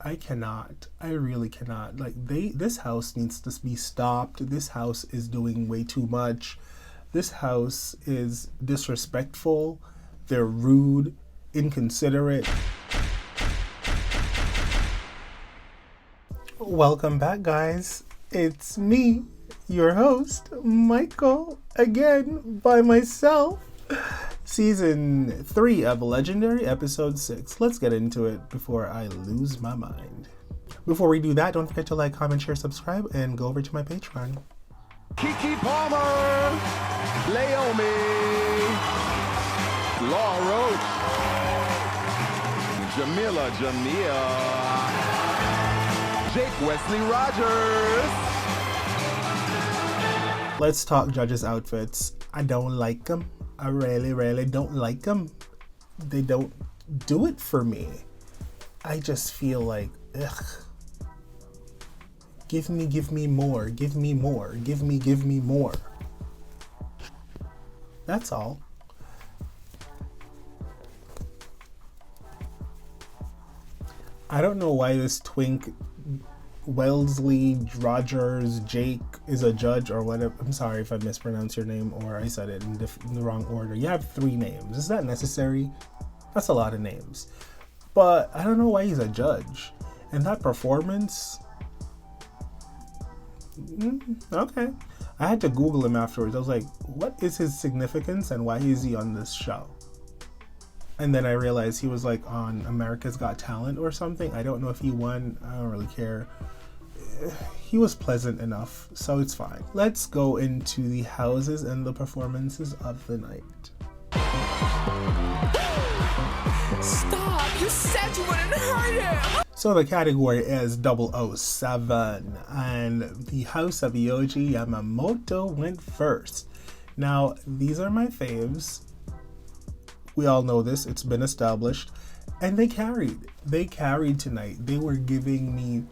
I cannot. I really cannot. Like this house needs to be stopped. This house is doing way too much. This house is disrespectful. They're rude, inconsiderate. Welcome back, guys. It's me, your host, Michael, again by myself. Season 3 of Legendary, Episode 6. Let's get into it before I lose my mind. Before we do that, don't forget to like, comment, share, subscribe, and go over to my Patreon. Kiki Palmer, Laomi, Laura Roach, Jamila, Jake Wesley Rogers. Let's talk judges' outfits. I don't like them. I really don't like them. They don't do it for me. I just feel like, ugh. Give me more. Give me more. Give me more. That's all. I don't know why this twink Wellesley Rogers Jake is a judge or whatever. I'm sorry if I mispronounced your name or I said it in the wrong order. You have 3 names. Is that necessary? That's a lot of names. But I don't know why he's a judge. And that performance... okay. I had to Google him afterwards. I was like, what is his significance and why is he on this show? And then I realized he was like on America's Got Talent or something. I don't know if he won. I don't really care. He was pleasant enough, so it's fine. Let's go into the houses and the performances of the night. Stop! You said you wouldn't hurt him! So the category is 007, and the house of Yoji Yamamoto went first. Now, these are my faves. We all know this, it's been established. And they carried. They carried tonight. They were giving me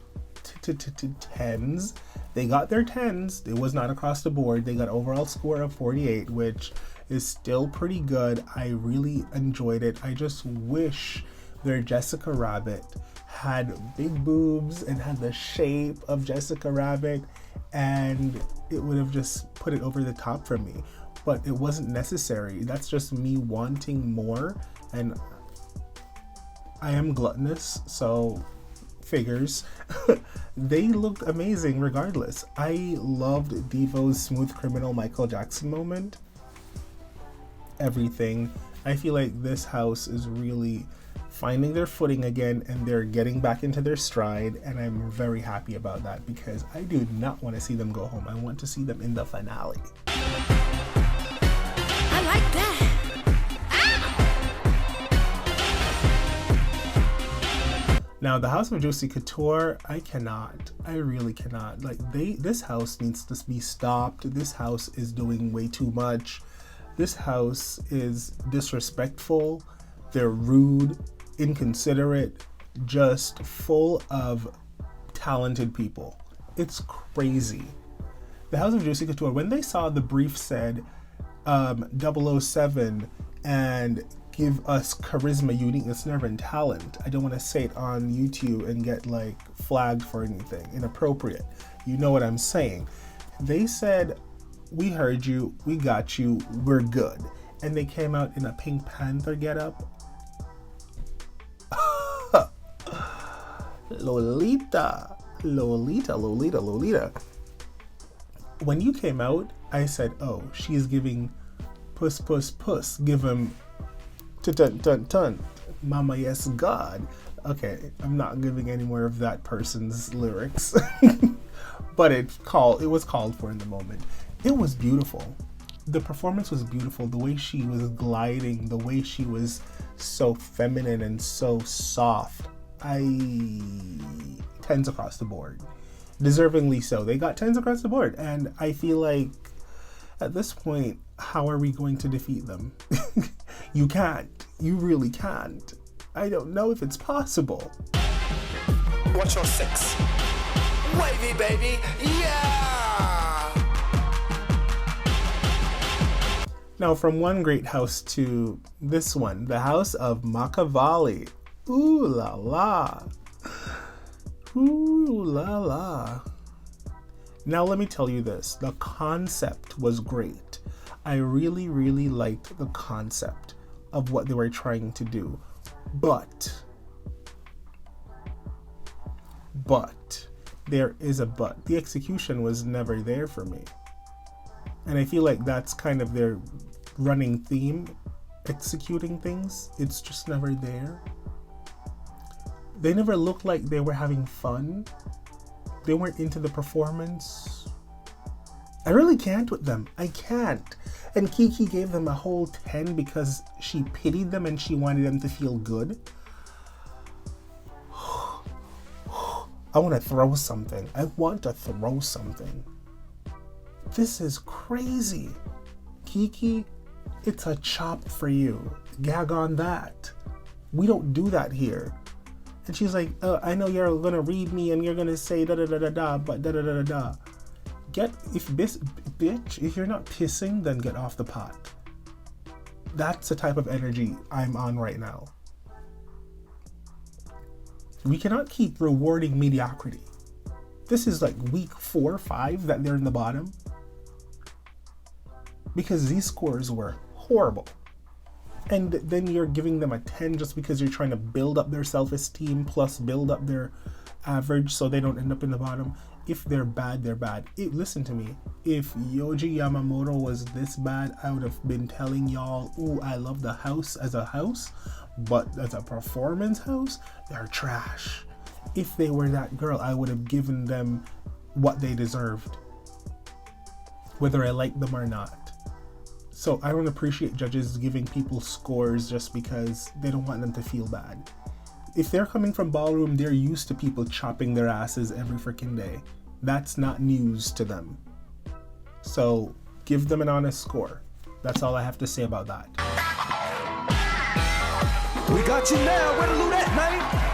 10s. They got their 10s. It was not across the board. They got overall score of 48, which is still pretty good. I really enjoyed it. I just wish their Jessica Rabbit had big boobs and had the shape of Jessica Rabbit, and it would have just put it over the top for me. But it wasn't necessary. That's just me wanting more, and I am gluttonous, so figures. They looked amazing regardless. I loved Devo's Smooth Criminal Michael Jackson moment. Everything. I feel like this house is really finding their footing again, and they're getting back into their stride, and I'm very happy about that because I do not want to see them go home. I want to see them in the finale. I like that. Now, the House of Juicy Couture, I really cannot. Like, this house needs to be stopped. This house is doing way too much. This house is disrespectful. They're rude, inconsiderate, just full of talented people. It's crazy. The House of Juicy Couture, when they saw the brief said 007 and give us charisma, uniqueness, nerve, and talent. I don't want to say it on YouTube and get like flagged for anything inappropriate. You know what I'm saying. They said, we heard you, we got you, we're good. And they came out in a Pink Panther getup. Lolita. When you came out, I said, oh, she's giving puss. Give him ton. Mama, yes, God. Okay, I'm not giving any more of that person's lyrics. But it was called for in the moment. It was beautiful. The performance was beautiful. The way she was gliding, the way she was so feminine and so soft. 10s across the board. Deservingly so. They got 10s across the board. And I feel like at this point, how are we going to defeat them? You can't. You really can't. I don't know if it's possible. What's your 6? Wavy, baby. Yeah! Now, from one great house to this one, the House of Machiavelli. Ooh la la. Ooh la la. Now let me tell you this. The concept was great. I really, really liked the concept of what they were trying to do. But there is a but. The execution was never there for me. And I feel like that's kind of their running theme, executing things. It's just never there. They never looked like they were having fun. They weren't into the performance. I really can't with them. I can't. And Kiki gave them a whole 10 because she pitied them and she wanted them to feel good. I want to throw something. This is crazy. Kiki, it's a chop for you. Gag on that. We don't do that here. And she's like, I know you're going to read me and you're going to say da-da-da-da-da, but da-da-da-da-da. If you're not pissing, then get off the pot. That's the type of energy I'm on right now. We cannot keep rewarding mediocrity. This is like week 4 or 5 that they're in the bottom. Because these scores were horrible. And then you're giving them a 10 just because you're trying to build up their self-esteem plus build up their average so they don't end up in the bottom. If they're bad, they're bad. Listen to me. If Yoji Yamamoto was this bad, I would have been telling y'all, ooh, I love the house as a house, but as a performance house, they're trash. If they were that girl, I would have given them what they deserved, whether I like them or not. So I don't appreciate judges giving people scores just because they don't want them to feel bad. If they're coming from Ballroom, they're used to people chopping their asses every freaking day. That's not news to them. So give them an honest score. That's all I have to say about that. We got you now. Where to do that, man?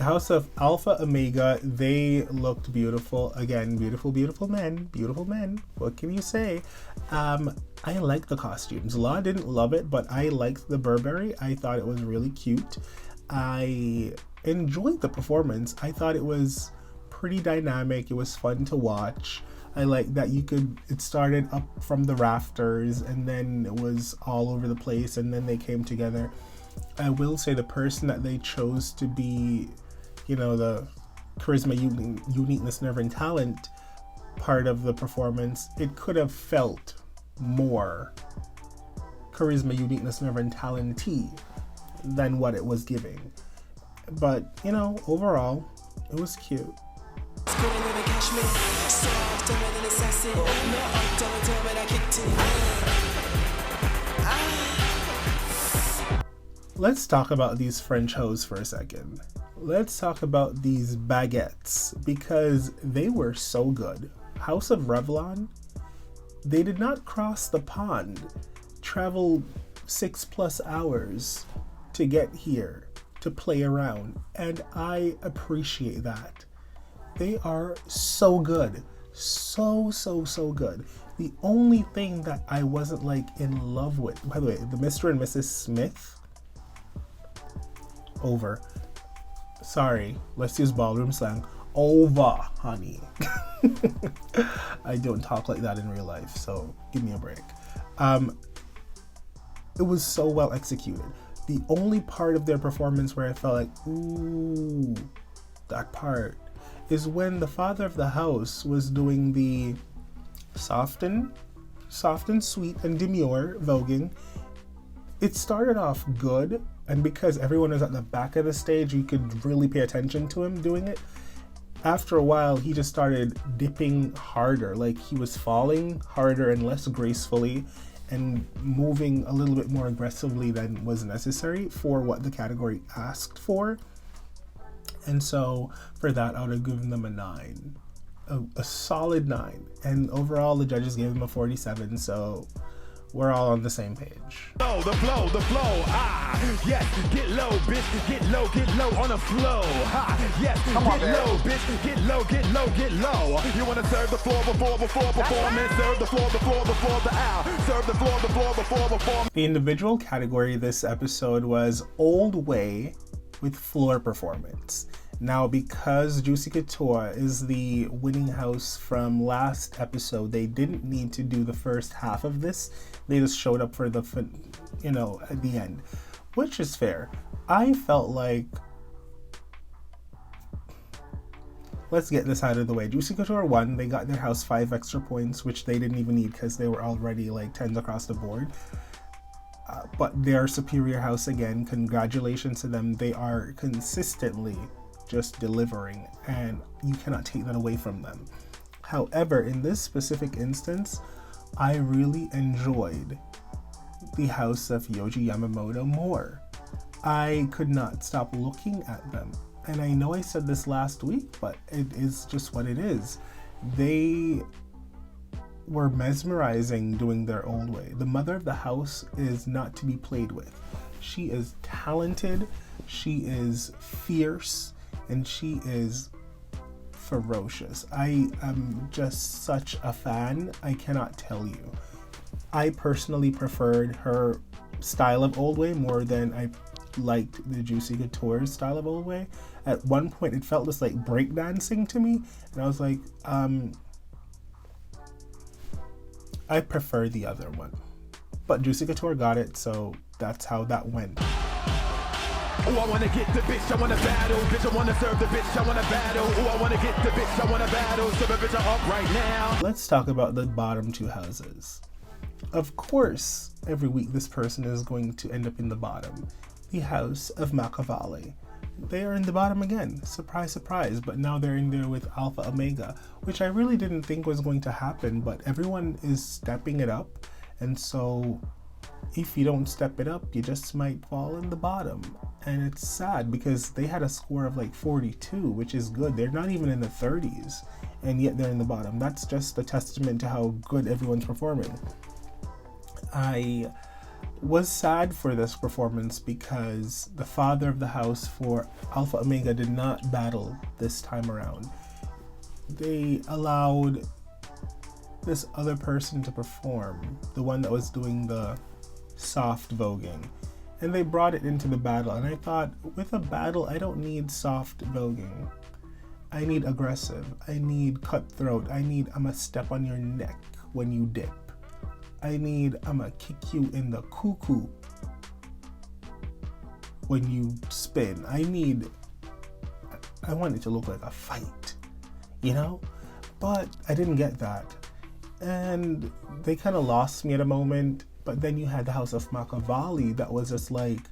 House of Alpha Omega, they looked beautiful. Again, beautiful men. What can you say? I like the costumes. Law didn't love it, but I liked the Burberry. I thought it was really cute. I enjoyed the performance. I thought it was pretty dynamic. It was fun to watch. I like that it started up from the rafters and then it was all over the place and then they came together. I will say the person that they chose to be, the charisma, uniqueness, nerve, and talent part of the performance, it could have felt more charisma, uniqueness, nerve, and talent-y than what it was giving. But, overall, it was cute. Let's talk about these French hoes for a second. Let's talk about these baguettes because they were so good. House of Revlon, they did not cross the pond, travel 6+ hours to get here to play around, and I appreciate that. They are so good. So good. The only thing that I wasn't in love with, by the way, the Mr. and Mrs. Smith, over. Sorry, let's use ballroom slang. Over, honey. I don't talk like that in real life, so give me a break. It was so well executed. The only part of their performance where I felt like, ooh, that part, is when the father of the house was doing the soft and sweet and demure voguing. It started off good, and because everyone was at the back of the stage, you could really pay attention to him doing it. After a while, he just started dipping harder, like he was falling harder and less gracefully and moving a little bit more aggressively than was necessary for what the category asked for. And so for that, I would have given them a 9, a solid 9. And overall, the judges gave them a 47. So We're all on the same page. Oh, the flow, yes, get low, bitch, get low on the flow, yes, low, bitch, get low, you wanna serve the floor before performance, serve the floor before the hour, serve the floor before performance. The individual category this episode was Old Way with floor performance. Now, because Juicy Couture is the winning house from last episode, they didn't need to do the first half of this. They just showed up for the, at the end, which is fair. I felt like, let's get this out of the way. Juicy Couture won. They got their house 5 extra points, which they didn't even need because they were already like 10s across the board. But their superior house again, congratulations to them. They are consistently just delivering, and you cannot take that away from them. However, in this specific instance, I really enjoyed the house of Yoji Yamamoto more. I could not stop looking at them. And I know I said this last week, but it is just what it is. They were mesmerizing doing their own way. The mother of the house is not to be played with. She is talented, she is fierce, and she is ferocious. I am just such a fan, I cannot tell you. I personally preferred her style of Old Way more than I liked the Juicy Couture's style of Old Way. At one point it felt just like breakdancing to me, and I was like, I prefer the other one. But Juicy Couture got it, so that's how that went. Oh, I wanna get the bitch, I wanna battle. Bitch, I wanna serve the bitch, I wanna battle. Oh, I wanna get the bitch, I wanna battle. Serve the bitch up right now. Let's talk about the bottom 2 houses. Of course, every week this person is going to end up in the bottom. The house of Makavali. They are in the bottom again. Surprise, surprise. But now they're in there with Alpha Omega, which I really didn't think was going to happen, but everyone is stepping it up. And so if you don't step it up, you just might fall in the bottom. And it's sad because they had a score of like 42, which is good. They're not even in the 30s, and yet they're in the bottom. That's just a testament to how good everyone's performing. I was sad for this performance because the father of the house for Alpha Omega did not battle this time around. They allowed this other person to perform, the one that was doing the soft voguing, and they brought it into the battle. And I thought, with a battle, I don't need soft voguing. I need aggressive. I need cutthroat. I need I'ma step on your neck when you dip. I need I'ma kick you in the cuckoo when you spin. I want it to look like a fight, But I didn't get that. And they kind of lost me at a moment. But then you had the house of Makavali that was just like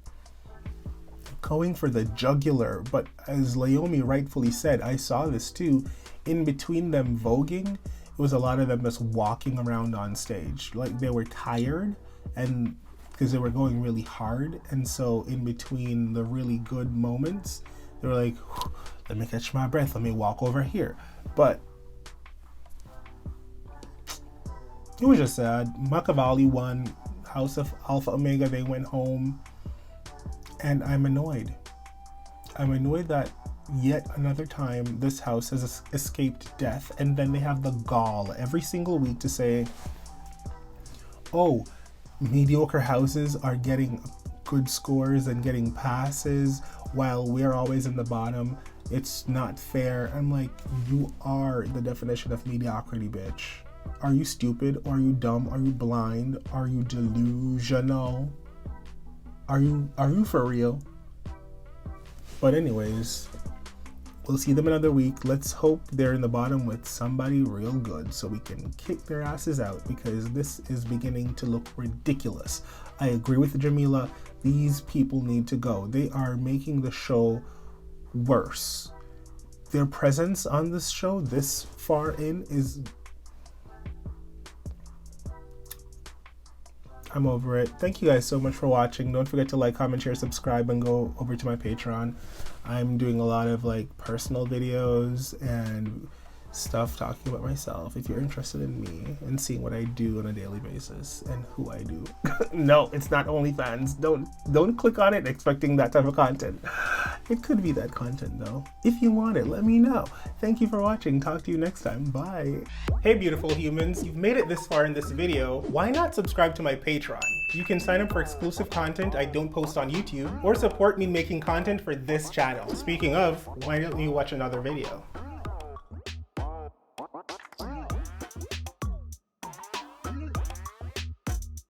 going for the jugular. But as Laomi rightfully said, I saw this too, in between them voguing, it was a lot of them just walking around on stage. Like they were tired, and because they were going really hard. And so in between the really good moments, they were like, let me catch my breath. Let me walk over here. But it was just sad. Makavali won. House of Alpha Omega, they went home. And I'm annoyed. I'm annoyed that yet another time this house has escaped death, and then they have the gall every single week to say, oh, mediocre houses are getting good scores and getting passes while we're always in the bottom. It's not fair. I'm like, you are the definition of mediocrity, bitch. Are you stupid? Are you dumb? Are you blind? Are you delusional? Are you for real? But anyways, we'll see them another week. Let's hope they're in the bottom with somebody real good so we can kick their asses out, because this is beginning to look ridiculous. I agree with Jamila. These people need to go. They are making the show worse. Their presence on this show this far in is... I'm over it. Thank you guys so much for watching. Don't forget to like, comment, share, subscribe, and go over to my Patreon. I'm doing a lot of like personal videos and stuff talking about myself, if you're interested in me and seeing what I do on a daily basis and who I do. No, it's not OnlyFans. Don't click on it expecting that type of content. It could be that content though. If you want it, let me know. Thank you for watching. Talk to you next time. Bye. Hey beautiful humans, you've made it this far in this video. Why not subscribe to my Patreon? You can sign up for exclusive content I don't post on YouTube or support me making content for this channel. Speaking of, why don't you watch another video?